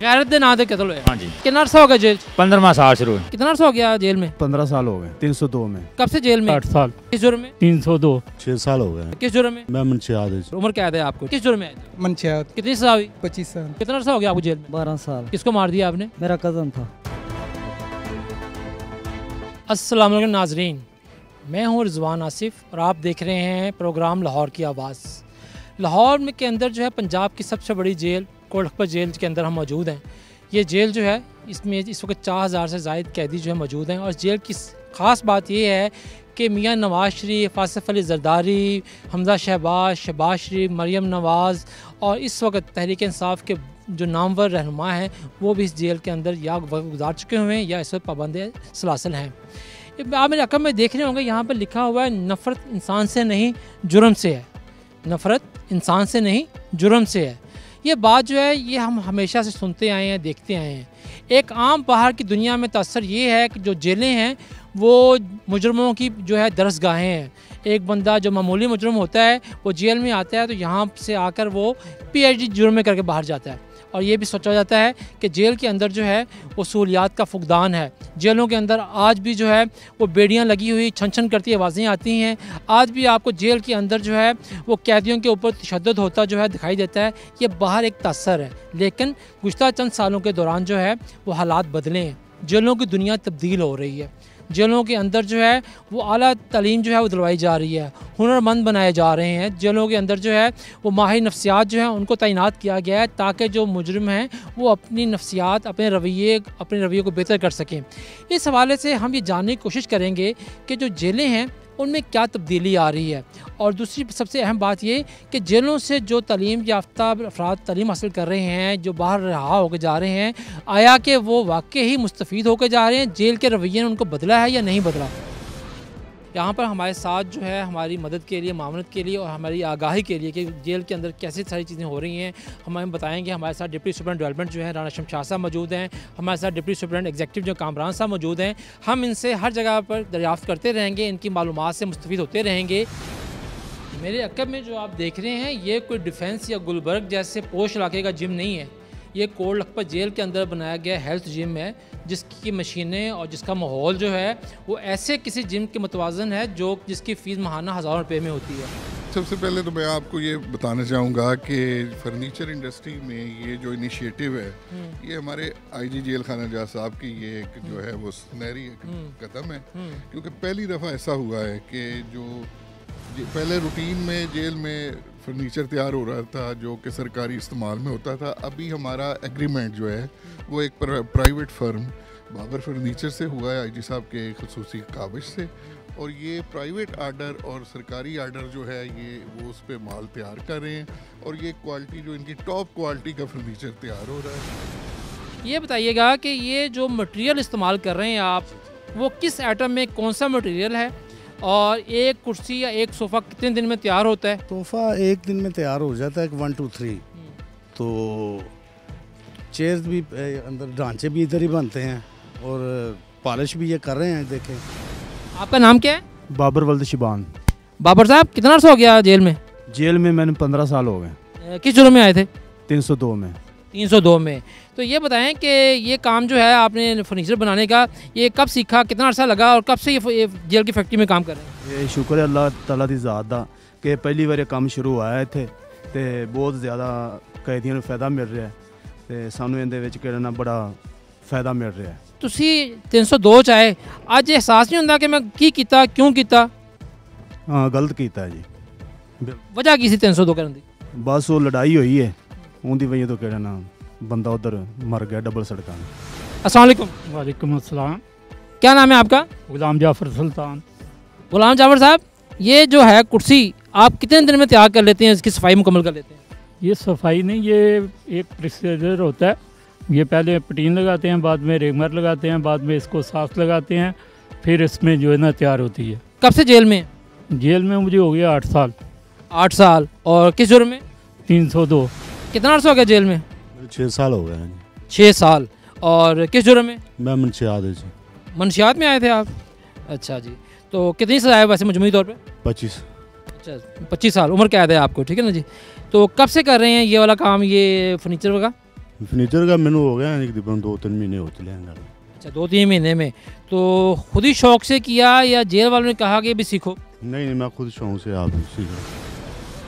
गैरत दे नाम से कत्ल होया। हाँ जी। कितना अरसा हो गया जेल? 15वां साल शुरू है। कितना अरसा हो गया जेल में? 15 साल हो गए। 302 में। कब से जेल में? 8 साल। किस जुर्म में? 302। 6 साल हो गए। किस जुर्म में? मैं मुंशियात। उम्र क्या है आपको? किस जुर्म में आए थे? मंशियात। कितनी सजा हुई? 25 साल। कितना अरसा हो गया आपको जेल में? 12 साल। किसको मार दिया आपने? मेरा कज़न था। अस्सलाम वालेकुम नाजरीन, मैं हूँ रिजवान आसिफ और आप देख रहे हैं प्रोग्राम लाहौर की आवाज़। लाहौर में के अंदर जो है पंजाब की सबसे बड़ी जेल कोट अख्तर जेल के अंदर हम मौजूद हैं। ये जेल जो है इसमें इस वक्त 4000 से ज़ायद कैदी जो है मौजूद हैं और जेल की ख़ास बात ये है कि मियाँ नवाज शरीफ, आसिफ अली जरदारी, हमजा शहबाज, शहबाज शरीफ, मरियम नवाज़ और इस वक्त तहरीक इंसाफ के जो नामवर रहनुमा हैं वो भी इस जेल के अंदर या वक्त गुजार चुके हुए हैं या इस वक्त पाबंद सलासल हैं। आप मेरे रकम में देख रहे होंगे यहाँ पर लिखा हुआ है नफ़रत इंसान से नहीं जुर्म से है। नफ़रत इंसान से नहीं जुर्म से है। ये बात जो है ये हम हमेशा से सुनते आए हैं, देखते आए हैं। एक आम बाहर की दुनिया में तअस्सुर ये है कि जो जेलें हैं वो मुजरमों की जो है दरसगाहें हैं। एक बंदा जो मामूली मुजरम होता है वो जेल में आता है तो यहाँ से आकर वो PhD जुर्म करके बाहर जाता है और ये भी सोचा जाता है कि जेल के अंदर जो है वो सहूलियात का फुकदान है। जेलों के अंदर आज भी जो है वो बेड़ियाँ लगी हुई छन छन करती आवाज़ें आती हैं। आज भी आपको जेल के अंदर जो है वो कैदियों के ऊपर तशद्दुद होता जो है दिखाई देता है। ये बाहर एक तअस्सुर है, लेकिन गुज़श्ता चंद सालों के दौरान जो है वो हालात बदले हैं। जेलों की दुनिया तब्दील हो रही है। जेलों के अंदर जो है वो आला तालीम जो है वो दिलवाई जा रही है, हुनरमंद बनाए जा रहे हैं। जेलों के अंदर जो है वो माहिर नफ्सियात जो हैं उनको तैनात किया गया है ताकि जो मुजरिम हैं वो अपनी नफ्सियात, अपने रवैये को बेहतर कर सकें। इस हवाले से हम ये जानने की कोशिश करेंगे कि जो जेलें हैं उनमें क्या तब्दीली आ रही है और दूसरी सबसे अहम बात ये कि जेलों से जो तालीम याफ्ता अफराद तालीम हासिल कर रहे हैं, जो बाहर रहा होकर जा रहे हैं, आया कि वो वाकई ही मुस्तफ़ीद होकर जा रहे हैं, जेल के रवैये ने उनको बदला है या नहीं बदला। यहाँ पर हमारे साथ जो है हमारी मदद के लिए, मामलत के लिए और हमारी आगाही के लिए कि जेल के अंदर कैसी सारी चीज़ें हो रही हैं हमें बताएंगे। हमारे साथ डिप्टी सुपरिटेंडेंट डेवलपमेंट जो है राना शमशाद साहब मौजूद हैं। हमारे साथ डिप्टी सुपरिटेंडेंट एग्जीक्यूटिव जो कामरान साहब मौजूद हैं। हम इनसे हर जगह पर दरियाफ़्त करते रहेंगे, इनकी मालूमात से मुस्तफ़ीद होते रहेंगे। मेरे अक़ब में जो आप देख रहे हैं ये कोई डिफेंस या गुलबर्ग जैसे पोश इलाके का जिम नहीं है। ये कोट अख्तर जेल के अंदर बनाया गया हेल्थ जिम है जिसकी मशीनें और जिसका माहौल जो है वो ऐसे किसी जिम के मुतवाज़न है जिसकी फ़ीस माहाना हज़ारों रुपये में होती है। सबसे पहले तो मैं आपको ये बताना चाहूँगा कि फर्नीचर इंडस्ट्री में ये जो इनिशिएटिव है ये हमारे IG जेल खाना जहाँ साहब की ये एक जो है वो सुनहरी कदम है। क्योंकि पहली दफ़ा ऐसा हुआ है कि जो पहले रूटीन में जेल में फर्नीचर तैयार हो रहा था जो कि सरकारी इस्तेमाल में होता था। अभी हमारा एग्रीमेंट जो है वो एक प्राइवेट फर्म बाबर फर्नीचर से हुआ है IG साहब के खसूसी काबिज से और ये प्राइवेट आर्डर और सरकारी आर्डर जो है ये वो उस पर माल तैयार कर रहे हैं और ये क्वालिटी जो इनकी टॉप क्वालिटी का फर्नीचर तैयार हो रहा है। ये बताइएगा कि ये जो मटेरियल इस्तेमाल कर रहे हैं आप वो किस आइटम में कौन सा मटेरियल है और एक कुर्सी या एक सोफ़ा कितने दिन में तैयार होता है? सोफ़ा एक दिन में तैयार हो जाता है 1 2 3। तो चेयर्स भी अंदर ढांचे भी इधर ही बनते हैं और पॉलिश भी ये कर रहे हैं। देखें। आपका नाम क्या है? बाबर वल्द शिबान। बाबर साहब कितना अर्सा हो गया जेल में? जेल में मैंने 15 साल हो गए। किस जुर्म में आए थे? 302 में। 302 में। तो ये बताएं कि ये काम जो है आपने फर्नीचर बनाने का ये कब सीखा, कितना अर्सा लगा और कब से ये जेल की फैक्ट्री में काम कर रहे हैं? ये शुक्र है अल्लाह ताला दी ज़ात दा कि पहली बार काम शुरू होया इत्थे ते बहुत ज़्यादा कैदियों ਨੂੰ फ़ायदा मिल रहा है ਤੇ ਸਾਨੂੰ ਇਹਦੇ ਵਿੱਚ ਕਿਹੜਾ ਬੜਾ फ़ायदा मिल रहा है। ਤੁਸੀਂ 302 ਚ ਆਏ, ਅੱਜ ਅਹਿਸਾਸ ਨਹੀਂ ਹੁੰਦਾ ਕਿ ਮੈਂ ਕੀ ਕੀਤਾ, ਕਿਉਂ ਕੀਤਾ? हाँ गलत किया जी। वजह की सी 302 ਕਰਨ ਦੀ? बस वो लड़ाई हुई है उनकी वजह तो कहना ना बंदा उधर मर गया डबल सड़क में। अस्सलाम वालेकुम। वालेकुम अस्सलाम। क्या नाम है आपका? गुलाम जाफ़र सुल्तान। गुलाम जाफ़र साहब, ये जो है कुर्सी आप कितने दिन में तैयार कर लेते हैं, इसकी सफाई मुकम्मल कर लेते हैं? ये सफाई नहीं, ये एक प्रोसीजर होता है। ये पहले पटीन लगाते हैं, बाद में रेगमर लगाते हैं, बाद में इसको साफ लगाते हैं, फिर इसमें जो है ना तैयार होती है। कब से जेल में? जेल में मुझे हो गया 8 साल। 8 साल। और किस जुर्म में? 302। कितना अर्सा हो गया जेल में? 6 साल हो गए। 6 साल। और किस जुर्म में? मैं मुंशियात जी। मुंशियात में आए थे आप? अच्छा जी। तो कितनी सजा है वैसे मजमूई तौर पे? 25। अच्छा 25 साल। उम्र क्या है आपको? ठीक है ना जी। तो कब से कर रहे हैं ये वाला काम, ये फर्नीचर का? फर्नीचर का मैंने हो गया तकरीबन 2-3 महीने हो चले हैं। अच्छा 2-3 महीने में, तो खुद ही शौक से किया या जेल वालों ने कहा कि भी सीखो? नहीं, मैं खुद शौक से आप सीख रहा।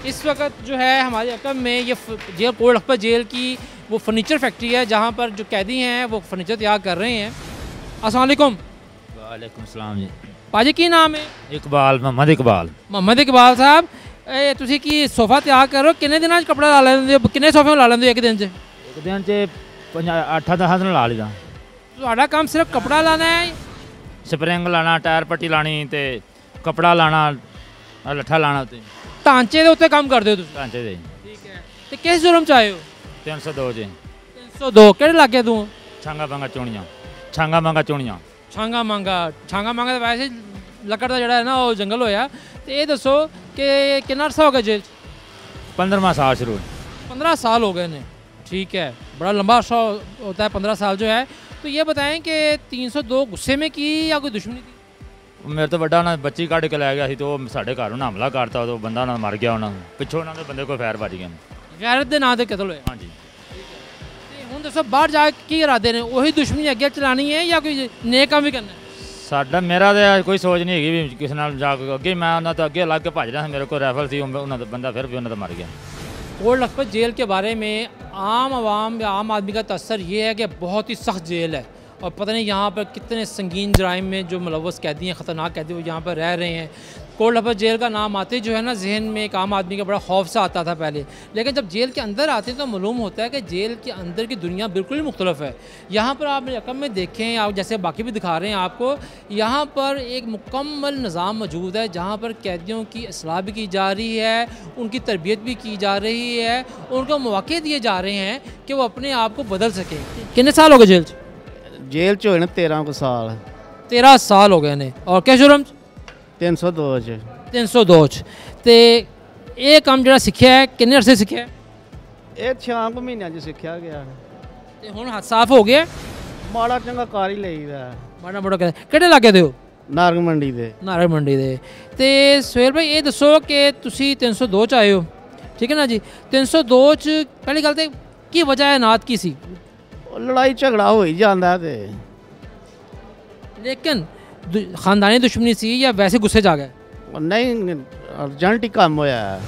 इस वक्त जो है हमारे अकम में ये जेल कोट लखपत जेल की वो फर्नीचर फैक्ट्री है जहाँ पर जो कैदी हैं वो फर्नीचर तैयार कर रहे हैं। अस्सलाम वालेकुम। वालेकुम सलाम जी। पाजी की नाम है? इकबाल, मोहम्मद इकबाल। मोहम्मद इकबाल साहब, ਤੁਸੀਂ ਕੀ ਸੋਫਾ ਤਿਆਰ ਕਰ ਰਹੇ ਹੋ? ਕਿੰਨੇ ਦਿਨਾਂ 'ਚ ਕੱਪੜਾ ਲਾ ਲੈਂਦੇ ਹੋ? ਕਿੰਨੇ ਸੋਫੇ ਲਾ ਲੈਂਦੇ ਹੋ ਇੱਕ ਦਿਨ 'ਚ? ਇੱਕ ਦਿਨ 'ਚ 8-10 ਦਿਨ ਲਾ ਲਈਦਾ। ਤੁਹਾਡਾ ਕੰਮ ਸਿਰਫ ਕੱਪੜਾ ਲਾਣਾ ਹੈ? ਸਪਰਿੰਗ ਲਾਣਾ, ਟਾਇਰ ਪੱਟੀ ਲਾਣੀ ਤੇ ਕਪੜਾ ਲਾਣਾ, ਲੱਠਾ ਲਾਣਾ ਉੱਤੇ। ਢਾਂਚੇ ਦੇ ਉੱਤੇ ਕੰਮ ਕਰਦੇ ਹੋ ਤੁਸੀਂ? ਢਾਂਚੇ ਦੇ। ਠੀਕ ਹੈ। ਤੇ ਕਿਸ ਜੁਰਮ 'ਚ ਆਏ ਹੋ? 302 ਜੀ। 302 ਕਿਹੜੇ ਇਲਾਕੇ ਤੋਂ? ਛਾਂਗਾ ਮੰਗਾ ਚੋਣੀਆਂ। ਛਾਂਗਾ ਮੰਗਾ ਚੋਣੀਆਂ। ਛਾਂਗਾ ਮੰਗਾ ਤਾਂ ਵੈਸੇ ਲੱਕੜ ਦਾ ਜਿਹੜਾ ਹੈ ਨਾ ਉਹ ਜੰਗਲ ਹੋਇਆ। ਤੇ ਇਹ ਦੱਸੋ कि कितना अर्सा हो गया जेल? 15वां साल शुरू। 15 साल हो गए ने। ठीक है, बड़ा लंबा अर्सा होता है 15 साल जो है। तो ये बताएं कि 302 गुस्से में की या कोई दुश्मनी थी? मेरे तो बड़ा ना बच्ची कढ़ के लै गया तो साढ़े घर उन्हें हमला करता तो बंदा ना मर गया, उन्होंने पिछों उन्होंने बंदे को फैर बज गया। गैरत के नाम से कतल होया? हाँ जी। हूँ दसो बाहर जाके की इरादे ने? वही दुश्मनी अगे चलानी है या कोई नेक काम भी करना है? ਸਾਡਾ ਮੇਰਾ ਤਾਂ ਕੋਈ ਸੋਚ ਨਹੀਂ ਹੈਗੀ ਵੀ ਕਿਸੇ ਨਾਲ ਜਾ ਕੇ ਅੱਗੇ, ਮੈਂ ਉਹਨਾਂ ਤੋਂ ਅੱਗੇ ਲੱਗ ਕੇ ਭੱਜ ਰਿਹਾ ਸੀ, ਮੇਰੇ ਕੋਲ ਰਾਈਫਲ ਸੀ, ਉਹਨਾਂ ਦਾ ਬੰਦਾ ਫਿਰ भी ਉਹਨਾਂ ਦਾ मर गया। कोट लखपत जेल के बारे में आम आवाम या आम आदमी का तसर ये है कि बहुत ही सख्त जेल है और पता नहीं यहाँ पर कितने संगीन जराइम में जो मुलव्वस कैदी हैं, ख़तरनाक कैदी वो यहाँ पर रह रहे हैं। कोट लखपत जेल का नाम आते जो है ना जहन में एक आम आदमी का बड़ा खौफ सा आता था पहले, लेकिन जब जेल के अंदर आते हैं तो मालूम होता है कि जेल के अंदर की दुनिया बिल्कुल ही मुख्तलिफ है। यहाँ पर आप रकम में देखें, आप जैसे बाकी भी दिखा रहे हैं आपको, यहाँ पर एक मुकम्मल निज़ाम मौजूद है जहाँ पर कैदियों की असलाह भी की जा रही है, उनकी तरबियत भी की जा रही है, उनको मौके दिए जा रहे हैं कि वो अपने आप को बदल सकें। कितने साल हो गए जेल? जेल च होए 13 साल। 13 साल हो गए ने। और क्या जुर्म? 302 च। 302 च। ते ये काम ਜਿਹੜਾ ਸਿੱਖਿਆ ਹੈ ਕਿੰਨੇ ਅਰਸੇ ਸਿੱਖਿਆ ਹੈ? ਇਹ 6 ਮਹੀਨਿਆਂ 'ਚ ਸਿੱਖਿਆ ਗਿਆ ਤੇ ਹੁਣ ਹੱਥ ਸਾਫ਼ ਹੋ ਗਿਆ? ਮਾੜਾ ਚੰਗਾ ਕਾਰ ਹੀ ਲਈਦਾ। ਮਾੜਾ ਮੋੜਾ ਕਿਹੜੇ ਇਲਾਕੇ ਦੇ ਹੋ? ਨਾਰਗ ਮੰਡੀ ਦੇ। ਨਾਰਗ ਮੰਡੀ ਦੇ। ਤੇ ਸੁਹੇਲ ਭਾਈ ਇਹ ਦੱਸੋ ਕਿ ਤੁਸੀਂ 302 ਚ ਆਏ ਹੋ, ਠੀਕ ਹੈ ਨਾ ਜੀ? 302 ਚ ਪਹਿਲੀ ਗੱਲ ਤੇ ਕੀ ਵਜ੍ਹਾ ਹੈ ਨਾਤ ਕੀ ਸੀ? ਲੜਾਈ ਝਗੜਾ ਹੋ ਹੀ ਜਾਂਦਾ ਤੇ ਲੇਕਿਨ ਖਾਨਦਾਨੀ ਦੁਸ਼ਮਣੀ ਸੀ या वैसे गुस्से जा गए? नहीं, अर्जेंट ही काम होया है।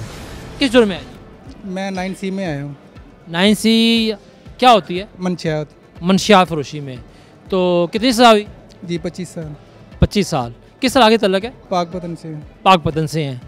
किस जुर्म में आए? मैं 9C में आया हूँ। 9C क्या होती है? मंशियात। मंशियात फरोशी में। तो कितनी सजा हुई? जी 25 साल। 25 साल। किस तरह के तल्लक है? पाकपतन से। पाकपतन से हैं।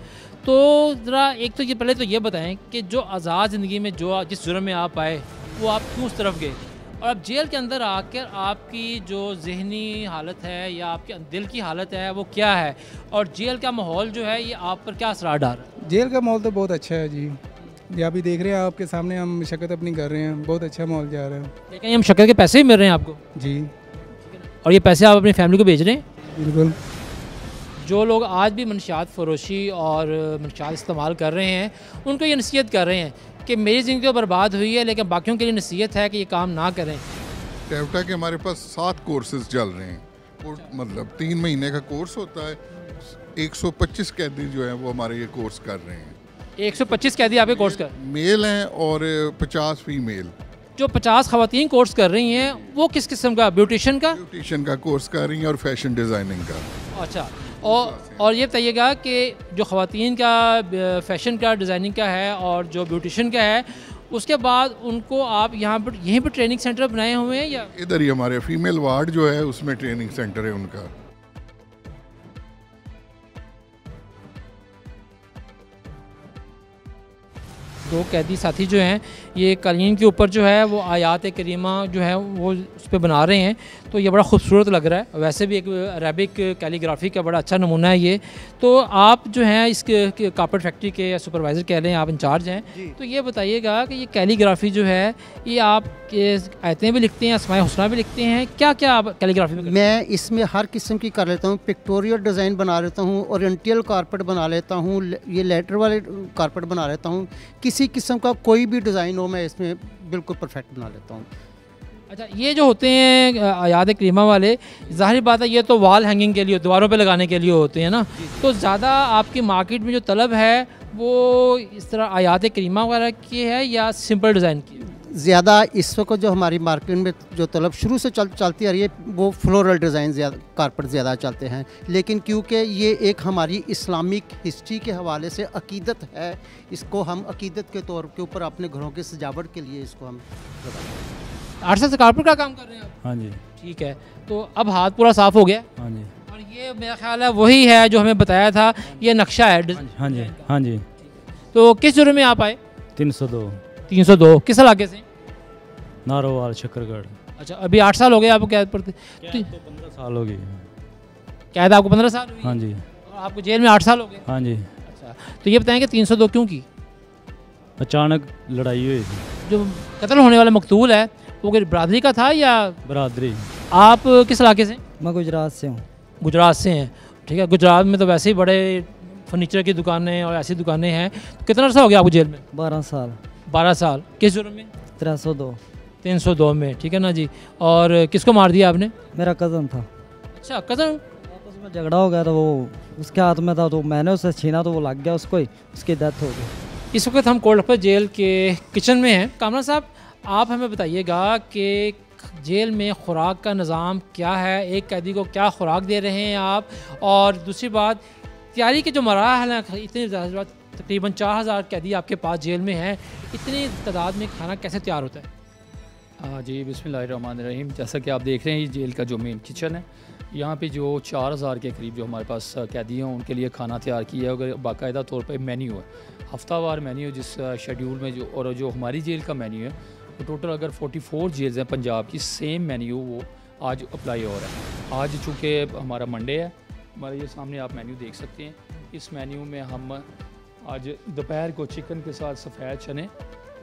तो ज़रा एक तो ये पहले तो ये बताएं कि जो आज़ाद ज़िंदगी में जो जिस जुर्म में आप आए वो आप क्यों उस तरफ गए, और अब जेल के अंदर आकर आपकी जो जहनी हालत है या आपके दिल की हालत है वो क्या है, और जेल का माहौल जो है ये आप पर क्या असरार डाल रहा है? जेल का माहौल तो बहुत अच्छा है जी, ये अभी देख रहे हैं आपके सामने, हम शक्ल अपनी कर रहे हैं, बहुत अच्छा माहौल जा रहा है। लेकिन हम शक्ल के पैसे भी मिल रहे हैं आपको? जी। और ये पैसे आप अपनी फैमिली को भेज रहे हैं? बिल्कुल। जो लोग आज भी मंशियात फरोशी और मंशियात इस्तेमाल कर रहे हैं उनको ये नसीहत कर रहे हैं कि मेरी ज़िंदगी तो बर्बाद हुई है, लेकिन बाकियों के लिए नसीहत है कि ये काम ना करें। टेवटा के हमारे पास 7 कोर्सेज चल रहे हैं, मतलब 3 महीने का कोर्स होता है। 125 कैदी जो है वो हमारे ये कोर्स कर रहे हैं। 125 कैदी आपके कोर्स कर? मेल हैं और 50 फीमेल। जो 50 ख़वातीन कोर्स कर रही हैं वो किस किस्म का? ब्यूटिशन का? ब्यूटिशन का कोर्स कर रही हैं और फैशन डिज़ाइनिंग का। अच्छा। और ये बताइएगा कि जो ख़वातीन का फ़ैशन का डिज़ाइनिंग का है और जो ब्यूटिशन का है उसके बाद उनको आप यहाँ पर यहीं पर ट्रेनिंग सेंटर बनाए हुए हैं या इधर ही हमारे फीमेल वार्ड जो है उसमें ट्रेनिंग सेंटर है उनका। दो कैदी साथी जो हैं ये कालीन के ऊपर जो है वो आयात करीमा जो है वो उस पर बना रहे हैं, तो ये बड़ा खूबसूरत लग रहा है। वैसे भी एक अरेबिक कैलीग्राफी का बड़ा अच्छा नमूना है ये। तो आप जो हैं इस कारपेट फैक्ट्री के सुपरवाइज़र कह रहे हैं, आप इंचार्ज हैं, तो ये बताइएगा कि ये कैलीग्राफी जो है ये आप आयतें भी लिखते हैं, अस्माए हुस्ना भी लिखते हैं, क्या क्या आप कैलीग्राफी में? मैं इसमें हर किस्म की कर लेता हूँ। पिक्टोरियल डिज़ाइन बना लेता हूँ, ओरिएंटल कारपेट बना लेता हूँ, ये लेटर वाले कारपेट बना लेता हूँ। किसी किस्म का कोई भी डिज़ाइन हो मैं इसमें बिल्कुल परफेक्ट बना लेता हूँ। अच्छा, ये जो होते हैं आयात करीमा वाले, ज़ाहिर बात है ये तो वॉल हैंगिंग के लिए, दीवारों पे लगाने के लिए होते हैं ना, तो ज़्यादा आपकी मार्केट में जो तलब है वो इस तरह आयात करीमा वगैरह की है या सिंपल डिज़ाइन की? ज़्यादा इस वक्त जो हमारी मार्केट में जो तलब शुरू से चलती आ रही है वो फ्लोरल डिज़ाइन ज़्यादा कारपेट ज़्यादा चलते हैं, लेकिन क्योंकि ये एक हमारी इस्लामिक हिस्ट्री के हवाले से अकीदत है, इसको हम अकीदत के तौर के ऊपर अपने घरों की सजावट के लिए इसको हम 8 साल से कारपेट का काम कर रहे हैं आप? हाँ जी। ठीक है, तो अब हाथ पूरा साफ़ हो गया? हाँ जी। और ये मेरा ख्याल है वही है जो हमें बताया था, ये नक्शा है? हाँ जी। हाँ जी। तो किस जुर्म में आप आए? 302। 302 किस इलाके से? नारोवाल शकरगढ़। अच्छा, अभी 8 साल हो गए आपको कैद पड़ते? तो 15 साल हो गई। कैद आपको 15 साल हुई? हाँ जी। और आपको जेल में 8 साल हो गए? हाँ जी। अच्छा, तो ये बताएं कि 302 क्यों की? अचानक लड़ाई हुई थी। जो कत्ल होने वाला मकतूल है वो कोई बरादरी का था या? बरादरी। आप किस इलाके से? मैं गुजरात से हूँ। गुजरात से हैं, ठीक है। गुजरात में तो वैसे ही बड़े फर्नीचर की दुकानें और ऐसी दुकानें हैं। तो कितना अर्सा हो गया आपको जेल में? 12 साल। 12 साल किस जुर्म में? 302। 302 में, ठीक है ना जी। और किसको मार दिया आपने? मेरा कज़न था। अच्छा, कज़न? आपस में झगड़ा हो गया तो वो उसके हाथ में था तो मैंने उससे छीना तो वो लग गया उसको ही, उसकी डेथ हो गई। इस वक्त हम कोटलखपत जेल के किचन में हैं। कामरान साहब, आप हमें बताइएगा कि जेल में खुराक का निज़ाम क्या है, एक कैदी को क्या खुराक दे रहे हैं आप, और दूसरी बात तैयारी के जो मराहल हैं, इतनी तकरीबन 4000 कैदी आपके पास जेल में हैं, इतनी तादाद में खाना कैसे तैयार होता है? हाँ जी, बिस्मिल्लाहिर्रहमानिर्रहीम। जैसा कि आप देख रहे हैं ये जेल का जो मेन किचन है, यहाँ पे जो 4000 के करीब जो हमारे पास कैदी हैं उनके लिए खाना तैयार किया है। अगर बाकायदा तौर पे मेन्यू है, हफ्तावार मेन्यू, जिस शेड्यूल में जो, और जो हमारी जेल का मेन्यू है तो टोटल अगर 44 जेल्स हैं पंजाब की, सेम मेन्यू वो आज अप्लाई हो रहा है। आज चूँकि हमारा मंडे है, हमारे ये सामने आप मेन्यू देख सकते हैं। इस मेन्यू में हम आज दोपहर को चिकन के साथ सफ़ेद चने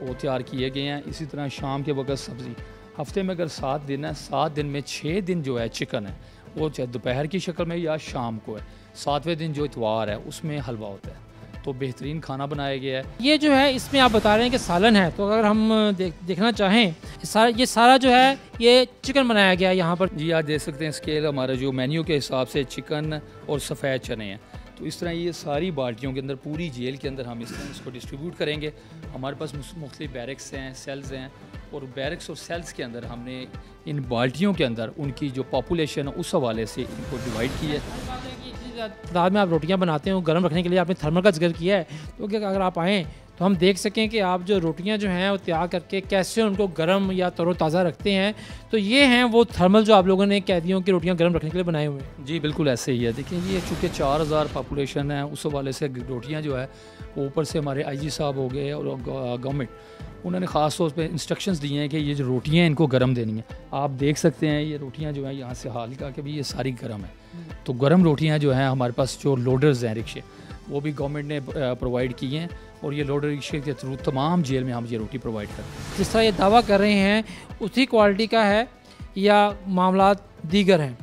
वो तैयार किए गए हैं। इसी तरह शाम के वक्त सब्ज़ी। हफ्ते में अगर 7 दिन है, 7 दिन में 6 दिन जो है चिकन है वो चाहे दोपहर की शक्ल में या शाम को है। 7वें दिन जो इतवार है उसमें हलवा होता है। तो बेहतरीन खाना बनाया गया है। ये जो है इसमें आप बता रहे हैं कि सालन है, तो अगर हम देखना चाहें ये सारा जो है ये चिकन बनाया गया है यहाँ पर। जी, आप देख सकते हैं स्केल हमारा जो मेन्यू के हिसाब से चिकन और सफ़ेद चने हैं। तो इस तरह ये सारी बाल्टियों के अंदर पूरी जेल के अंदर हम इस तरह इसको डिस्ट्रीब्यूट करेंगे। हमारे पास मुख्तलिफ बैरक्स हैं, सेल्स हैं, और बैरक्स और सेल्स के अंदर हमने इन बाल्टियों के अंदर उनकी जो पॉपुलेशन है उस हवाले से इनको डिवाइड किया है। तादाद में आप रोटियां बनाते हो, गर्म रखने के लिए आपने थर्मल का जिक्र किया है, तो क्या अगर आप आएँ तो हम देख सकें कि आप जो रोटियां जो हैं वो तैयार करके कैसे उनको गर्म या तरोताज़ा रखते हैं। तो ये हैं वो थर्मल जो आप लोगों ने कैदियों की रोटियां गर्म रखने के लिए बनाए हुए हैं। जी बिल्कुल ऐसे ही है। देखिए ये चूँकि 4000 पॉपुलेशन है, उस हवाले से रोटियाँ जो है वो ऊपर से हमारे IG साहब हो गए और गवर्नमेंट, उन्होंने ख़ास तौर पे इंस्ट्रक्शंस दिए हैं कि ये जो रोटियां हैं इनको गर्म देनी है। आप देख सकते हैं ये रोटियां जो हैं यहाँ से हाल का कि भी ये सारी गर्म है। तो गर्म रोटियां जो हैं हमारे पास जो लोडर्स हैं रिक्शे, वो भी गवर्नमेंट ने प्रोवाइड किए हैं, और ये लोडर रिक्शे के थ्रू तमाम जेल में हम ये रोटी प्रोवाइड करते हैं। जिस तरह ये दावा कर रहे हैं उसी क्वालिटी का है या मामला दीगर हैं?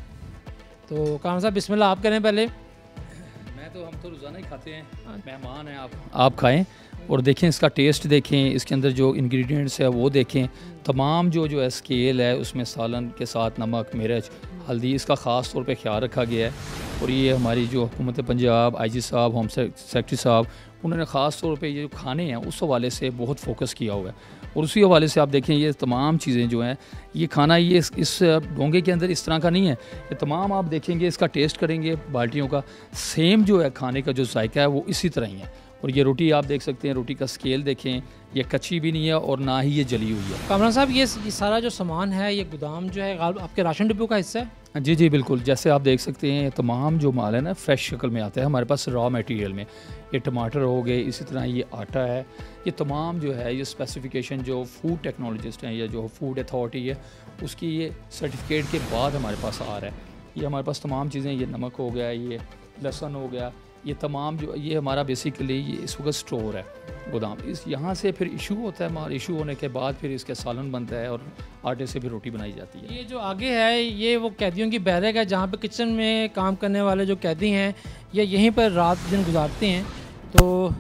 तो कामरान साहब बिस्मिल्लाह आप करें पहले। मैं तो हम तो रोज़ाना ही खाते हैं, मेहमान हैं आप खाएं और देखें, इसका टेस्ट देखें, इसके अंदर जो इंग्रेडिएंट्स है वो देखें। तमाम जो है स्केल है उसमें सालन के साथ नमक, मिर्च, हल्दी, इसका ख़ास तौर पे ख्याल रखा गया है। और ये हमारी जो हुकूमत पंजाब, IG साहब, होम सेक्रेटरी साहब, उन्होंने ख़ास तौर पे ये जो खाने हैं उस हवाले से बहुत फोकस किया हुआ है। और उसी हवाले से आप देखें ये तमाम चीज़ें जो हैं, ये खाना ये इस डोंगे के अंदर इस तरह का नहीं है। ये तमाम आप देखेंगे, इसका टेस्ट करेंगे बाल्टियों का, सेम जो है खाने का जो जायका है वो इसी तरह ही है। और ये रोटी आप देख सकते हैं, रोटी का स्केल देखें, ये कच्ची भी नहीं है और ना ही ये जली हुई है। कामरान साहब ये सारा जो सामान है, ये गोदाम जो है आपके राशन डिपो का हिस्सा है? जी जी बिल्कुल, जैसे आप देख सकते हैं तमाम जो माल है ना फ्रेश शक्ल में आता है हमारे पास रॉ मटेरियल में। ये टमाटर हो गए, इसी तरह ये आटा है, ये तमाम जो है ये स्पेसिफिकेशन जो फूड टेक्नोलॉजिस्ट हैं या जो फूड अथॉरिटी है उसकी ये सर्टिफिकेट के बाद हमारे पास आ रहा है। ये हमारे पास तमाम चीज़ें, ये नमक हो गया, ये लहसुन हो गया, ये तमाम जो ये हमारा बेसिकली ये इस वक्त स्टोर है गोदाम। इस यहाँ से फिर इशू होता है माल, इशू होने के बाद फिर इसका सालन बनता है और आटे से फिर रोटी बनाई जाती है। ये जो आगे है ये वो कैदियों की बैरक है जहाँ पे किचन में काम करने वाले जो कैदी हैं ये यहीं पर रात दिन गुजारते हैं। तो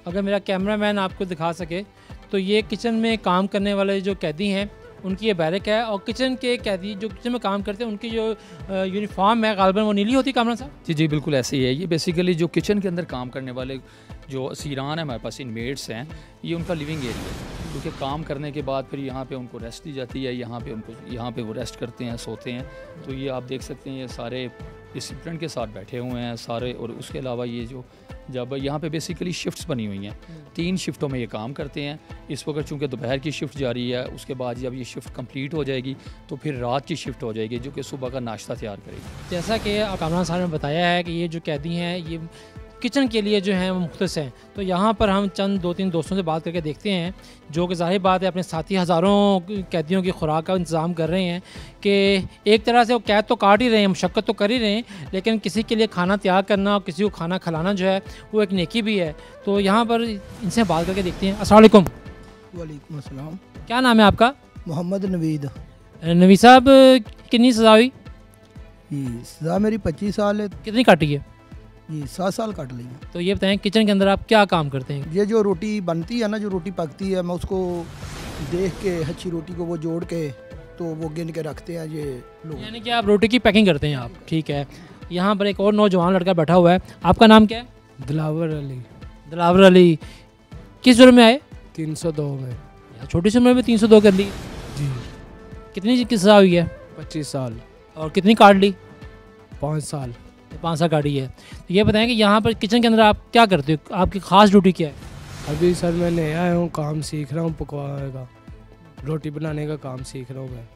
अगर मेरा कैमरामैन आपको दिखा सके तो ये किचन में काम करने वाले जो कैदी हैं उनकी ये बैरक है, और किचन के कैदी जो किचन में काम करते हैं उनकी जो यूनिफॉर्म है गालबन वो नीली होती है। कामरान साहब जी जी बिल्कुल ऐसे ही है। ये बेसिकली जो किचन के अंदर काम करने वाले जो असीरान है हमारे पास, इनमेट्स हैं, ये उनका लिविंग एरिया है। क्योंकि काम करने के बाद फिर यहाँ पे उनको रेस्ट दी जाती है, यहाँ पे वो रेस्ट करते हैं, सोते हैं। तो ये आप देख सकते हैं ये सारे डिसिप्लिन के साथ बैठे हुए हैं सारे। और उसके अलावा ये जो जब यहाँ पे बेसिकली शिफ्ट्स बनी हुई हैं, 3 शिफ्टों में ये काम करते हैं। इस वक्त चूँकि दोपहर की शिफ्ट जारी है, उसके बाद जब ये शिफ्ट कंप्लीट हो जाएगी तो फिर रात की शिफ्ट हो जाएगी जो कि सुबह का नाश्ता तैयार करेगी। जैसा कि कामरान साहब ने बताया है कि ये जो कैदी हैं ये किचन के लिए जो हैं वो मुख्तस हैं। तो यहाँ पर हम चंद 2-3 दोस्तों से बात करके देखते हैं जो कि ज़ाहिर बात है अपने साथी हज़ारों कैदियों की खुराक का इंतज़ाम कर रहे हैं कि एक तरह से वो कैद तो काट ही रहे हैं, मशक्क़त तो कर ही रहे हैं, लेकिन किसी के लिए खाना तैयार करना और किसी को खाना खिलाना जो है वो एक नेकी भी है। तो यहाँ पर इनसे बात करके देखते हैं। अस्सलाम वालेकुम। वालेकुम अस्सलाम। क्या नाम है आपका? मोहम्मद नवीद। नवीद साहब, कितनी सज़ा हुई? जी सज़ा मेरी 25 साल है। कितनी काटी है? जी 7 साल काट ली है। तो ये बताएं किचन के अंदर आप क्या काम करते हैं? ये जो रोटी बनती है ना, जो रोटी पकती है, मैं उसको देख के अच्छी रोटी को वो जोड़ के तो वो गिन के रखते हैं ये लोग। यानी कि आप रोटी की पैकिंग करते हैं आप, ठीक है। यहाँ पर एक और नौजवान लड़का बैठा हुआ है, आपका नाम क्या है? दिलावर अली। दिलावर अली, किस जुर्म में आए? 302 में। छोटी सी उम्र में 302 कर ली जी। कितनी की सज़ा हुई है? 25 साल। और कितनी काट ली? 5 साल। 5 साल काटी है। तो ये बताएं कि यहाँ पर किचन के अंदर आप क्या करते हो, आपकी ख़ास ड्यूटी क्या है? अभी सर मैं नया आया हूँ, काम सीख रहा हूँ, पकवाने का, रोटी बनाने का काम सीख रहा हूँ मैं।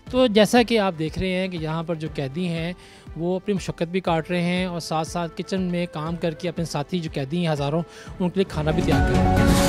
तो जैसा कि आप देख रहे हैं कि यहाँ पर जो कैदी हैं वो अपनी मशक्क़त भी काट रहे हैं और साथ साथ किचन में काम करके अपने साथी जो कैदी हैं हज़ारों, उनके लिए खाना भी तैयार कर रहे हैं।